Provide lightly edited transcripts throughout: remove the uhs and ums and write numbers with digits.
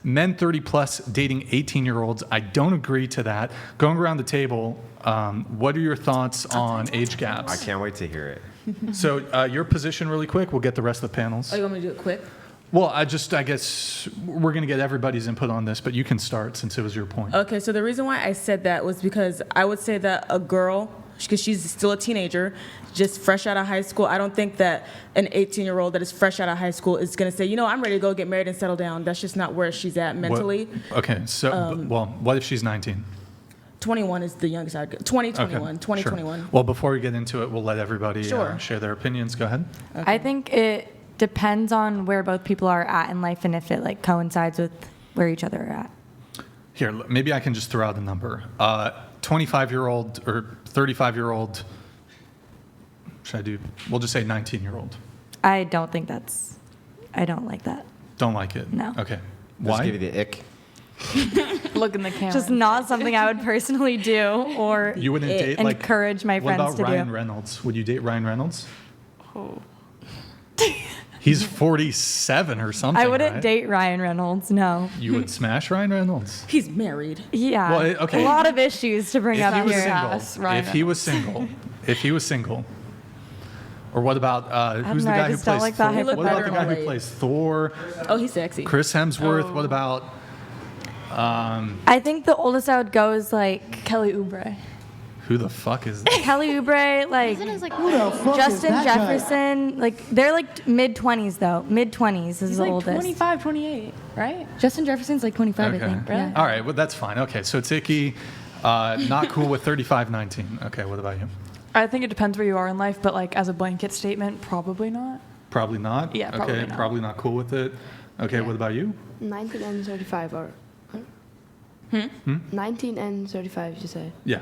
men 30 plus dating 18-year-olds. I don't agree to that. Going around the table, what are your thoughts on age gaps? I can't wait to hear it. So your position really quick. We'll get the rest of the panels. Oh, you want me to do it quick? Well, I guess we're going to get everybody's input on this, but you can start since it was your point. Okay, so the reason why I said that was because I would say that a girl, because she's still a teenager, just fresh out of high school, I don't think that an 18-year-old that is fresh out of high school is going to say, I'm ready to go get married and settle down. That's just not where she's at mentally. Okay, so, what if she's 19? 21 is the youngest I'd go. 2021. Sure. Well, before we get into it, we'll let everybody Sure. share their opinions. Go ahead. Okay. I think it depends on where both people are at in life and if it like coincides with where each other are at. Here, maybe I can just throw out a number. 25-year-old or 35-year-old, we'll just say 19-year-old. I don't like that. Don't like it? No. Okay. Just Why? give you the ick. Look in the camera. Just not something I would personally do or You wouldn't date encourage my friends to do. What about Ryan Reynolds? Would you date Ryan Reynolds? Oh. He's 47 or something. I wouldn't right? date Ryan Reynolds, no. You would smash Ryan Reynolds? He's married. Yeah. Well, okay. A lot of issues to bring up If here. he was single. Or what about who's the guy who plays like Thor? that What about the guy who plays Thor? Oh, he's sexy. Chris Hemsworth. What about I think the oldest I would go is like Kelly Oubre. who the fuck is that? Kelly Oubre, like Justin Jefferson, like they're like mid-20s though. Mid-20s is He's the like oldest. 25, 28, right? Justin Jefferson's like 25, Okay. I think. Really? Yeah. All right, well that's fine. Okay, so it's icky. Not cool with 35-19. Okay, what about you? I think it depends where you are in life, but like as a blanket statement, probably not. Probably not? Yeah, probably okay, not. Probably not cool with it. Okay, what about you? 19 and 35 or... 19 and 35, you say? Yeah.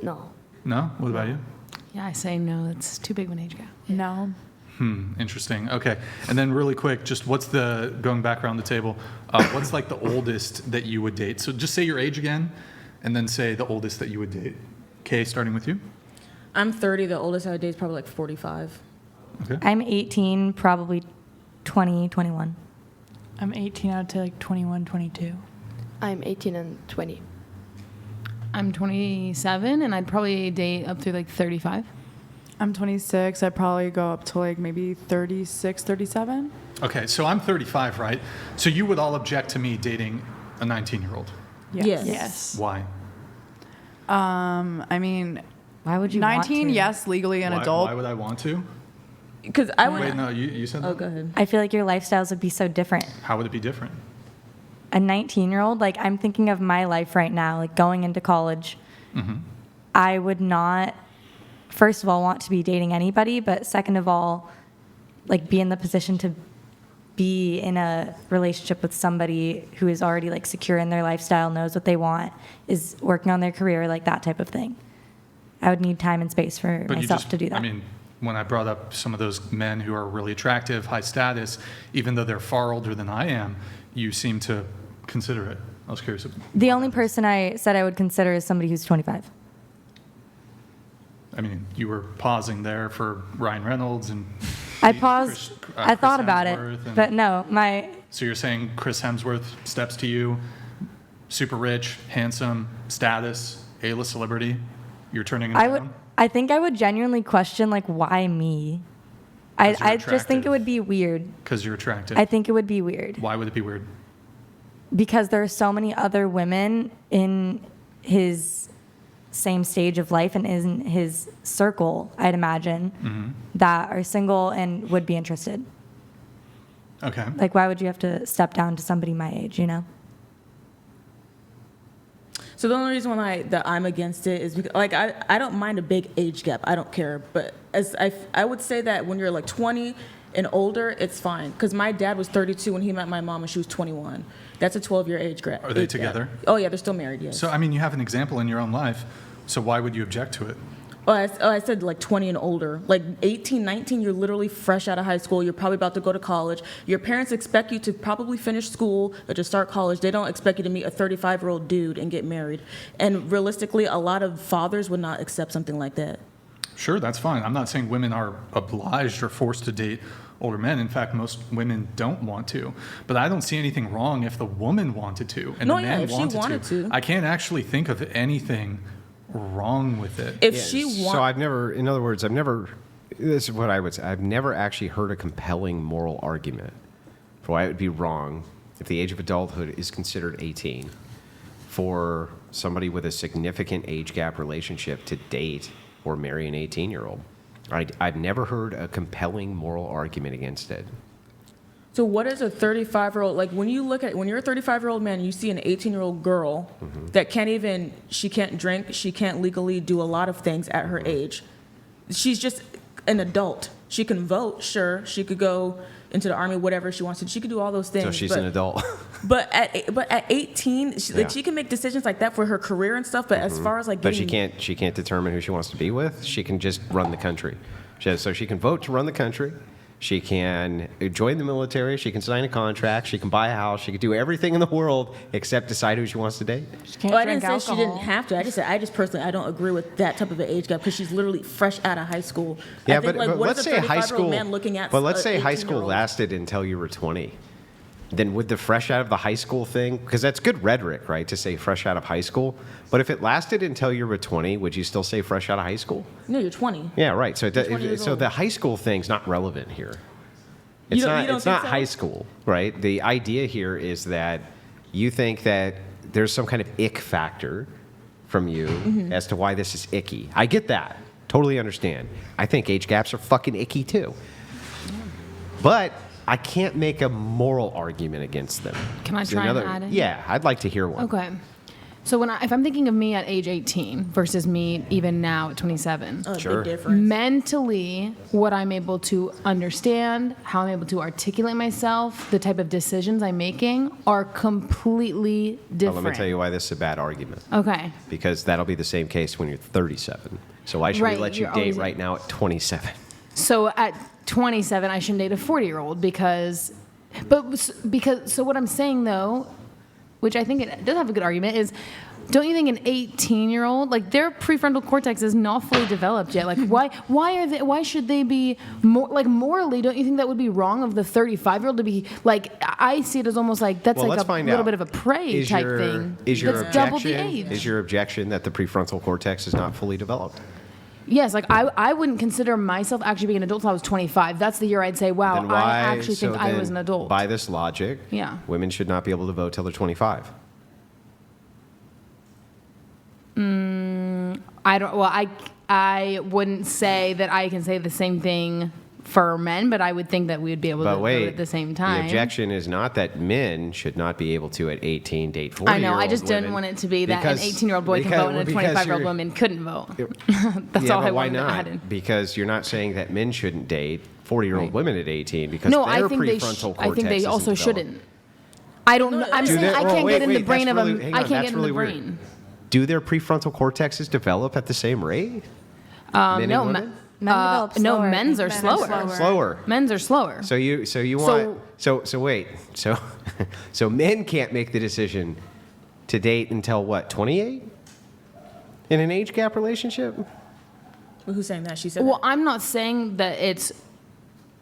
No. No? What about you? Yeah, I say no. It's too big of an age gap. No. Interesting. Okay. And then really quick, just going back around the table, what's like the oldest that you would date? So just say your age again, and then say the oldest that you would date. Kay, starting with you. I'm 30. The oldest I would date is probably like 45. Okay. I'm 18, probably 20, 21. I'm 18, I would say like 21, 22. I'm 18 and 20. I'm 27, and I'd probably date up to like 35. I'm 26. I'd probably go up to like maybe 36, 37. Okay, so I'm 35, right? So you would all object to me dating a 19-year-old. Yes. Why? I mean, Why would you 19, want to? yes, legally an adult. Why would I want to? Because I would. Wait, no, you said that? Oh, go ahead. I feel like your lifestyles would be so different. How would it be different? A 19-year-old, like I'm thinking of my life right now, like going into college. Mm-hmm. I would not, first of all, want to be dating anybody, but second of all, like be in the position to be in a relationship with somebody who is already like secure in their lifestyle, knows what they want, is working on their career, like that type of thing. I would need time and space for myself to do that. I mean, when I brought up some of those men who are really attractive, high status, even though they're far older than I am, you seem to consider it. I was curious. The only person I said I would consider is somebody who's 25. I mean, you were pausing there for Ryan Reynolds and... I paused. I Chris thought about it, Hemsworth but no, So you're saying Chris Hemsworth steps to you, super rich, handsome, status, A-list celebrity, you're turning him down? I think I would genuinely question, like, why me? I just think it would be weird. Because you're attractive. I think it would be weird. Why would it be weird? Because there are so many other women in his same stage of life and in his circle, I'd imagine, that are single and would be interested. Okay. Like, why would you have to step down to somebody my age, you know? So the only reason why that I'm against it is because, like, I don't mind a big age gap. I don't care. But as I would say that when you're like 20 and older, it's fine. Because my dad was 32 when he met my mom and she was 21. That's a 12-year age gap. Are they together? Oh, yeah, they're still married, yes. So, I mean, you have an example in your own life, so why would you object to it? I said like 20 and older. Like 18, 19, you're literally fresh out of high school. You're probably about to go to college. Your parents expect you to probably finish school or to start college. They don't expect you to meet a 35-year-old dude and get married. And realistically, a lot of fathers would not accept something like that. Sure, that's fine. I'm not saying women are obliged or forced to date older men. In fact, most women don't want to. But I don't see anything wrong if the woman wanted to and No, the yeah, man if she wanted to. I can't actually think of anything wrong with it. If Yes. she So wants, I've never, in other words, this is what I would say. I've never actually heard a compelling moral argument for why it would be wrong if the age of adulthood is considered 18 for somebody with a significant age gap relationship to date or marry an 18-year-old. I've never heard a compelling moral argument against it. so what is a 35-year-old, like when you're a 35-year-old man, you see an 18-year-old girl that she can't drink, she can't legally do a lot of things at her age. She's just an adult. She can vote, sure. She could go into the army, whatever she wants to. She could do all those things. So she's but, an adult. But at 18, Yeah. she can make decisions like that for her career and stuff. But as far as like But getting, she can't determine who she wants to be with. She can just run the country. So she can vote to run the country. She can join the military. She can sign a contract. She can buy a house. She can do everything in the world except decide who she wants to date. She can't I drink didn't say she alcohol. didn't have to. I just personally, I don't agree with that type of an age gap because she's literally fresh out of high school. Yeah, I think, but what let's is a say high 35-year-old school. man looking at But let's a say high school 18-year-old? lasted until you were 20. Then would the fresh out of the high school thing? Because that's good rhetoric, right? To say fresh out of high school. But if it lasted until you were 20, would you still say fresh out of high school? No, you're 20. Yeah, right. So You're 20 years so old. the high school thing's not relevant here. You It's don't- not. you don't It's think not so? high school, right? The idea here is that you think that there's some kind of ick factor from you Mm-hmm. as to why this is icky. I get that. Totally understand. I think age gaps are fucking icky too. But I can't make a moral argument against them. Can I It's try and add in? Yeah, I'd like to hear one. Okay. So if I'm thinking of me at age 18 versus me even now at 27, Sure. Big difference. mentally, what I'm able to understand, how I'm able to articulate myself, the type of decisions I'm making are completely Well, different. let me tell you why this is a bad argument. Okay. Because that'll be the same case when you're 37. So why should Right, we let you you're date always- right now at 27? So at 27, I shouldn't date a 40-year-old so what I'm saying though, which I think it does have a good argument, is don't you think an 18-year-old, like their prefrontal cortex is not fully developed yet? Like why should they be more, like morally, don't you think that would be wrong of the 35-year-old to be like, I see it as almost like that's Well, like let's a find little out. bit of a prey Is type your- thing. Is your That's double the objection? age. Is your objection that the prefrontal cortex is not fully developed? Yes, like I wouldn't consider myself actually being an adult until I was 25. That's the year I'd say, wow, Then why? I actually think I was an adult. By this logic, Yeah. women should not be able to vote till they're 25. I wouldn't say that I can say the same thing for men, but I would think that we would be able to But vote wait, at the same time. the objection is not that men should not be able to at 18 date 40-year-old I know. I just women. didn't want it to be that an Because- 18-year-old boy can because- vote and a because 25-year-old you're- woman couldn't vote. That's yeah, all but I why wanted to add in. not? Because you're not saying that men shouldn't date 40-year-old Right. women at 18 because No, their I think prefrontal cortex I think they isn't also developed. shouldn't. I don't know. I'm Do saying they- I well, can't wait, get in the wait, brain of that's a. really- hang I on, can't that's get in really the weird. brain. Do their prefrontal cortexes develop at the same rate? Men No, and women? Men develop no, slower. I men's think are men slower. Slower. Men's are slower. So you want so wait so men can't make the decision to date until what 28 in an age gap relationship? Who's saying that? She said Well, that. I'm not saying that it's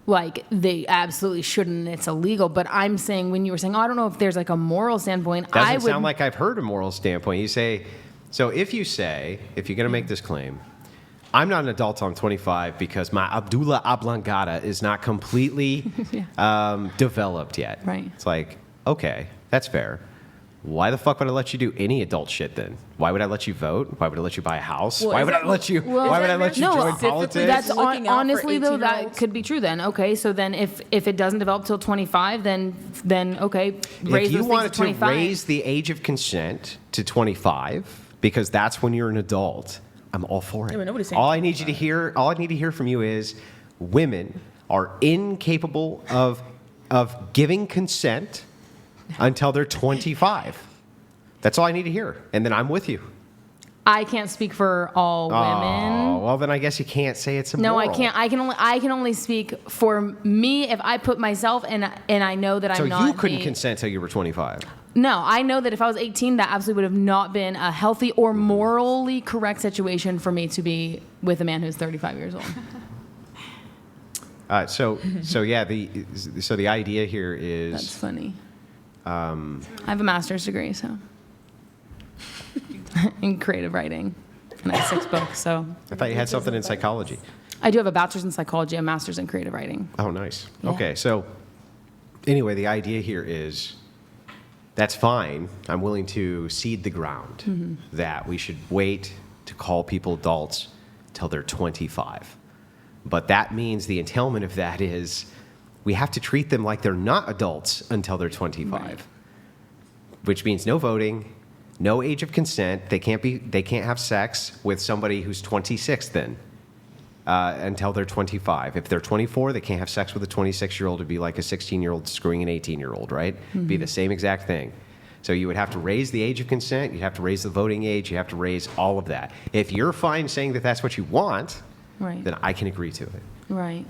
like they absolutely shouldn't. It's illegal. But I'm saying when you were saying, oh, I don't know if there's like a moral standpoint. Doesn't I would. sound like I've heard a moral standpoint. You say so if you're going to make this claim, I'm not an adult till I'm 25 because my Abdullah oblongata is not completely developed yet. Right. It's like, okay, that's fair. Why the fuck would I let you do any adult shit then? Why would I let you vote? Why would I let you buy a house? Well, why is would that- I let you? well, why is would I that let you very join specifically politics? That's looking out for honestly though that 18-year-olds? could be true. Then okay, so then if it doesn't develop till 25, then okay, raise If you those things wanted to to 25. raise the age of consent to 25, because that's when you're an adult, I'm all for it. Yeah, but nobody's saying all I need to hear from you is women are incapable of giving consent until they're 25. That's all I need to hear, and then I'm with you. I can't speak for all Oh, women. well, then I guess you can't say it's No, immoral. I can't. I can only speak for me if I put myself and I know that So I'm not. you couldn't the- consent till you were 25. No, I know that if I was 18, that absolutely would have not been a healthy or morally correct situation for me to be with a man who's 35 years old. So yeah, the idea here That's is funny. I have a master's degree, so in creative writing, and I have 6 books. So I thought you had something in psychology. I do have a bachelor's in psychology, a master's in creative writing. Oh, nice. Yeah. Okay, so anyway, the idea here is that's fine. I'm willing to cede the ground that we should wait to call people adults till they're 25. But that means the entailment of that is we have to treat them like they're not adults until they're 25, Right. which means no voting, no age of consent. They can't have sex with somebody who's 26 then. Until they're 25. If they're 24, they can't have sex with a 26-year-old. It'd be like a 16-year-old screwing an 18-year-old, right? Be the same exact thing. So you would have to raise the age of consent. You'd have to raise the voting age. You have to raise all of that. If you're fine saying that that's what you want, Right. then I can agree to it. Right.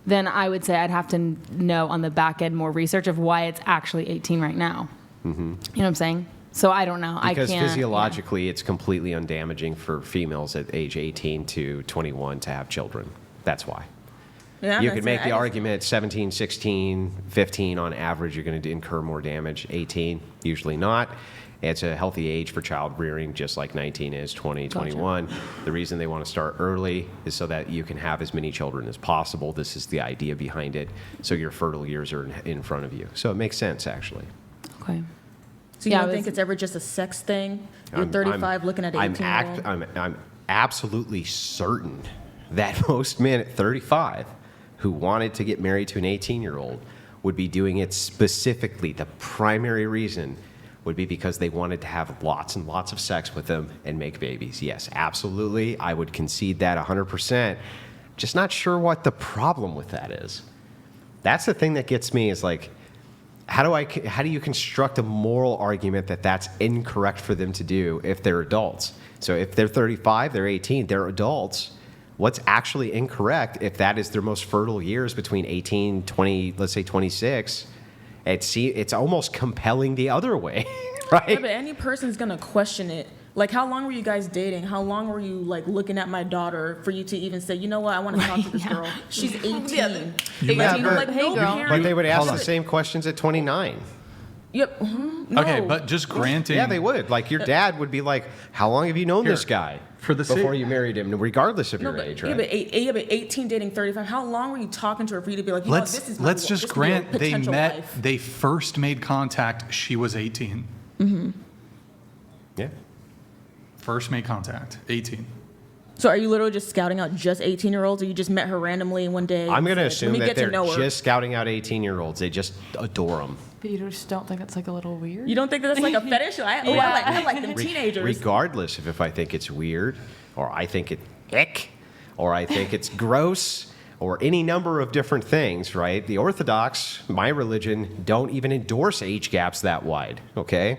Then I would say I'd have to know on the back end more research of why it's actually 18 right now. You know what I'm saying? So I don't know. Because I can't. physiologically, it's completely undamaging for females at age 18 to 21 to have children. That's why. Yeah, You that's could make it. the I just- argument 17, 16, 15 on average, you're going to incur more damage. 18, usually not. It's a healthy age for child rearing, just like 19 is, 20, Gotcha. 21. The reason they want to start early is so that you can have as many children as possible. This is the idea behind it. So your fertile years are in front of you. So it makes sense, actually. Okay. So you Yeah, don't it think was- it's ever just a sex thing? You're I'm- 35 looking at an 18-year-old? I'm absolutely certain that most men at 35 who wanted to get married to an 18-year-old would be doing it specifically. The primary reason would be because they wanted to have lots and lots of sex with them and make babies. Yes, absolutely. I would concede that 100%. Just not sure what the problem with that is. That's the thing that gets me is like, how do you construct a moral argument that that's incorrect for them to do if they're adults? So if they're 35, they're 18, they're adults. What's actually incorrect if that is their most fertile years between 18, 20, let's say 26? It's almost compelling the other way, right? Yeah, but any person's gonna question it. Like, how long were you guys dating? How long were you like looking at my daughter for you to even say, you know what, I want to talk to this girl? She's 18. Yeah, Like, but- like, no girl. parent- But they would ask Hold the on. same questions at 29. Yep. No. Okay, but just granting. Yeah, they would. Like your dad would be like, "How long have you known this guy?" For the before sake- you married him, regardless of No, your but, age, yeah, right? but 18 dating 35. How long were you talking to her for you to be like, you know, Let's this is my let's this just could be a grant they potential met. life. They first made contact. She was 18. Yeah. First made contact. 18. So are you literally just scouting out just 18-year-olds, or you just met her randomly one day? I'm going to and said, assume "Let me that get to they're know her." just scouting out 18-year-olds. They just adore them. But you just don't think it's like a little weird? You don't think that that's like a fetish? I like them teenagers. Regardless of if I think it's weird, or I think it ick, or I think it's gross, or any number of different things, right? The Orthodox, my religion, don't even endorse age gaps that wide, okay?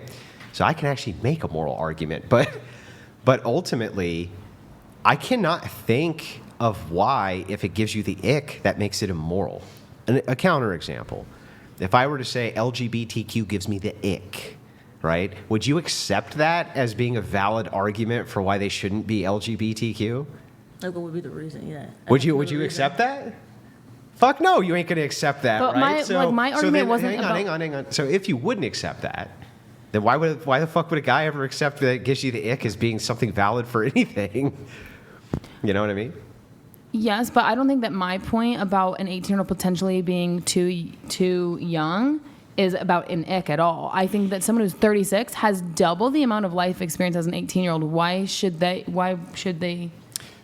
So I can actually make a moral argument, but ultimately, I cannot think of why, if it gives you the ick, that makes it immoral. A counterexample. If I were to say LGBTQ gives me the ick, right? Would you accept that as being a valid argument for why they shouldn't be LGBTQ? Like, what would be the reason? Yeah. Would you accept that? Fuck no, you ain't gonna accept that, But right? my argument then, wasn't hang on. So if you wouldn't accept that, then why the fuck would a guy ever accept that it gives you the ick as being something valid for anything? You know what I mean? Yes, but I don't think that my point about an 18-year-old potentially being too young is about an ick at all. I think that someone who's 36 has double the amount of life experience as an 18-year-old. Why should they?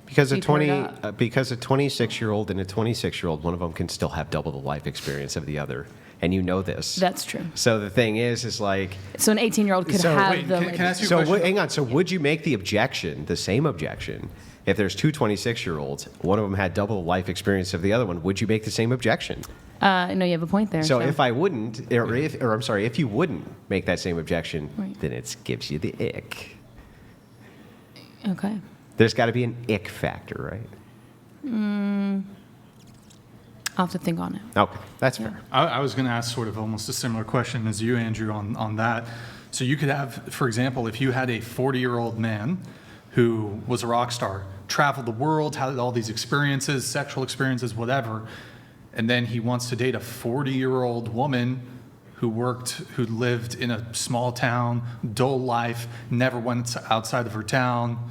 Because a Be turned up. because a 26-year-old and a 26-year-old, one of them can still have double the life experience of the other, and you know this. That's true. So the thing is like, So an 18-year-old could So, have wait, the. can I ask you a so question? hang on. So would you make the same objection, if there's two 26-year-olds, one of them had double the life experience of the other one? Would you make the same objection? No, you have a point there. So if I wouldn't, if you wouldn't make that same objection, Right. then it gives you the ick. Okay. There's got to be an ick factor, right? I'll have to think on it. Okay, that's fair. I was going to ask sort of almost a similar question as you, Andrew, on that. So you could have, for example, if you had a 40-year-old man who was a rock star, traveled the world, had all these experiences, sexual experiences, whatever. And then he wants to date a 40-year-old woman who lived in a small town, dull life, never went outside of her town.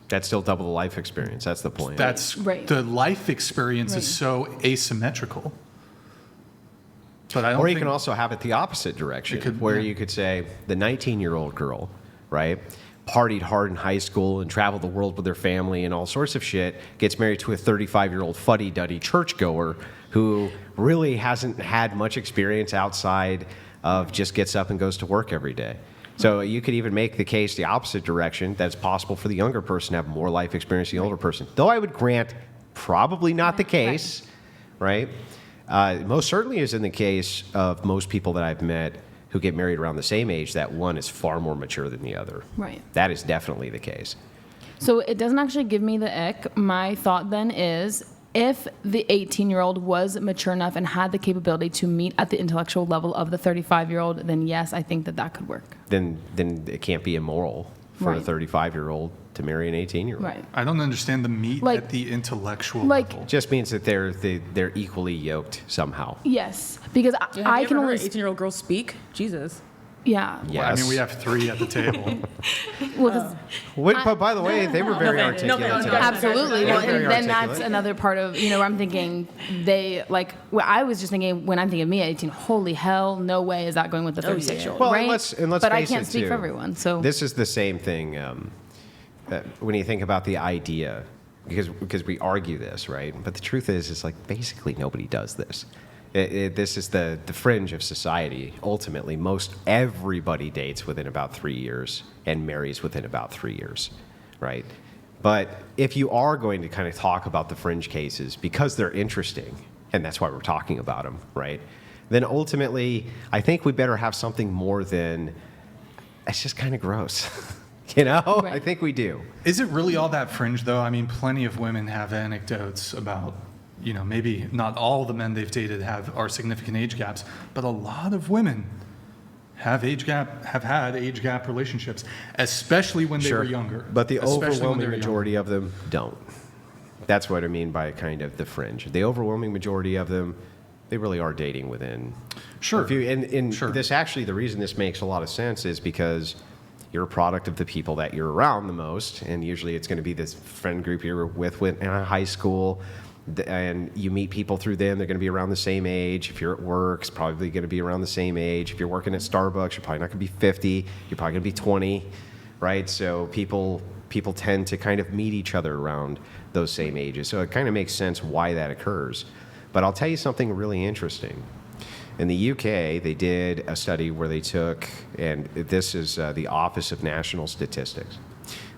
That's still double the life experience. That's the point. That's Right. the life experience is so asymmetrical. But I don't Or you think, can also have it the opposite direction, It could- where yeah. you could say the 19-year-old girl, right, partied hard in high school and traveled the world with her family and all sorts of shit, gets married to a 35-year-old fuddy-duddy churchgoer who really hasn't had much experience outside of just gets up and goes to work every day. So you could even make the case the opposite direction, that it's possible for the younger person to have more life experience than the older person. Though I would grant probably not the case, right? Most certainly is in the case of most people that I've met who get married around the same age, that one is far more mature than the other. Right. That is definitely the case. So it doesn't actually give me the ick. My thought then is, if the 18-year-old was mature enough and had the capability to meet at the intellectual level of the 35-year-old, then yes, I think that could work. Then it can't be immoral for a Right. 35-year-old to marry an 18-year-old. Right. I don't understand the meat Like- at the intellectual like- level. It just means that they're equally yoked somehow. Yes, because Yeah, I have can you ever only heard an 18-year-old girl speak? Jesus. yeah. Yes. I mean, we have 3 at the table. Well, 'cause But by the way, they were very no, articulate. no, today. absolutely. They're Well, very and then that's articulate. another part of, where I'm thinking I was just thinking when I'm thinking of me at 18, holy hell, no way is that going with the 36-year-old, Well, right? and let's but I face can't it, speak too. for everyone, so. This is the same thing when you think about the idea, because we argue this, right? But the truth is, it's like basically nobody does this. This is the fringe of society. Ultimately, most everybody dates within about 3 years and marries within about 3 years, right? But if you are going to kind of talk about the fringe cases because they're interesting, and that's why we're talking about them, right? Then ultimately, I think we better have something more than, it's just kind of gross. You know, Right. I think we do. Is it really all that fringe, though? I mean, plenty of women have anecdotes about, maybe not all the men they've dated are significant age gaps, but a lot of women have had age gap relationships, especially when they were younger. But the Especially when overwhelming they were majority of them don't. That's what I mean by kind of the fringe. The overwhelming majority of them, they really are dating within. Sure. Sure. This actually, the reason this makes a lot of sense is because you're a product of the people that you're around the most, and usually it's going to be this friend group you're with in high school, and you meet people through them. They're going to be around the same age. If you're at work, it's probably going to be around the same age. If you're working at Starbucks, you're probably not going to be 50. You're probably going to be 20, right? So people tend to kind of meet each other around those same ages. So it kind of makes sense why that occurs. But I'll tell you something really interesting. In the UK, they did a study where they took, and this is the Office of National Statistics,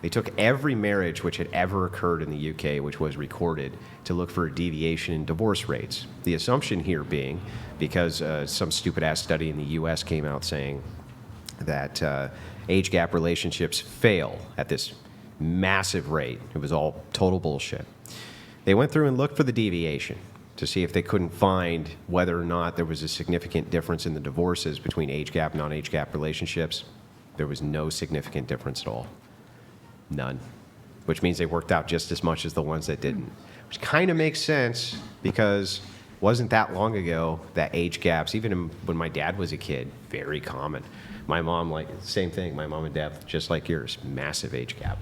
they took every marriage which had ever occurred in the UK, which was recorded, to look for a deviation in divorce rates. The assumption here being, because some stupid-ass study in the US came out saying that age gap relationships fail at this massive rate. It was all total bullshit. They went through and looked for the deviation to see if they couldn't find whether or not there was a significant difference in the divorces between age gap and non-age gap relationships. There was no significant difference at all. None. Which means they worked out just as much as the ones that didn't. Which kind of makes sense because wasn't that long ago that age gaps, even when my dad was a kid, very common. My mom, same thing. My mom and dad, just like yours, massive age gap.